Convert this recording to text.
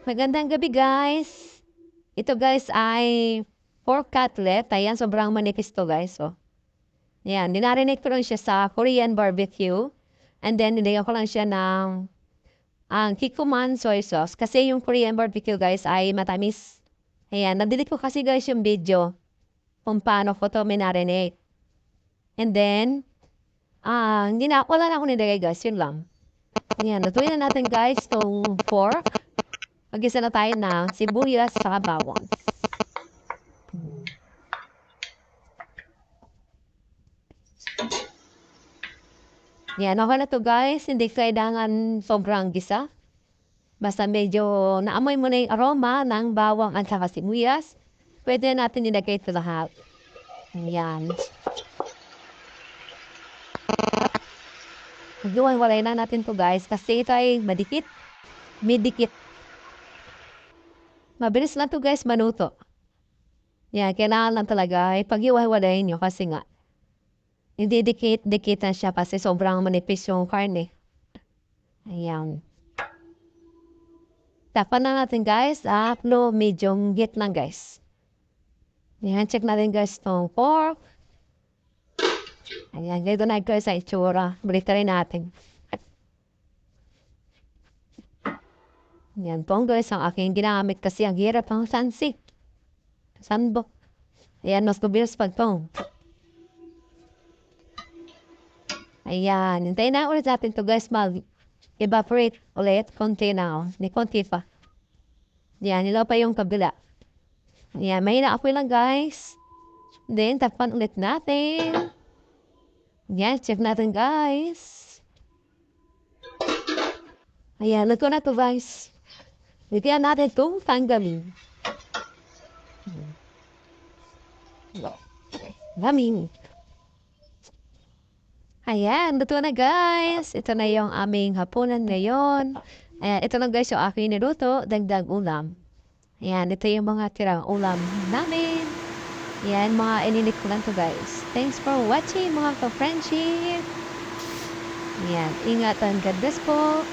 Magandang gabi guys. Ito guys ay pork cutlet. Ayan, sobrang manipis to guys. Oh. Ayan, dinarinate ko lang siya sa Korean barbecue. And then, nilagyan ko lang siya ng kikuman soy sauce. Kasi yung Korean barbecue guys ay matamis. Ayan, nadelete ko kasi guys yung video kung paano ko to minarinate. And then, wala na ako nilagay guys. Yun lang. Ayan, natuloy na natin guys tong pork. Mag-isa na tayo ng sibuyas sa bawang. Yan, okay na to guys. Hindi kailangan sobrang gisa. Basta medyo naamoy mo na yung aroma ng bawang at saka sibuyas. Pwede natin nilagay ito lahat. Yan. Magdiwan-walay na natin to guys kasi ito ay madikit. Midikit. Mabilis lang to guys manuto. Yan, kailangan lang talaga ay pag-iwalay nyo kasi nga hindi dikit na siya kasi sobrang manipis yung karne. Ayan. Tapan na natin guys. Low, medium, heat lang guys. Ayan, check natin guys itong pork. Ayan, ganito na guys sa itsura. Balik rin natin. Ayan, itong guys ang aking ginamit kasi ang hirap ang sansik. Sandbok. Ayan, mas kubilis pag itong. Ayan, hintayin na ulit natin to guys mag-evaporate ulit. Konti na. Hindi konti pa. Ayan, nilaw pa yung kabila. Ayan, mahina apoy lang guys. Then, tapan ulit natin. Ayan, check natin guys. Ayan, luto na to guys. Bigyan natin itong tanggalin. Gamin. Ayan, luto na guys. Ito na yung aming hapunan ngayon. Ayan, ito na guys yung aking niluto, dagdag ulam. Ayan, ito yung mga tirang ulam namin. Ayan, mga ininik ko lang to guys. Thanks for watching mga ka-friendship. Ayan, ingatan. God bless po.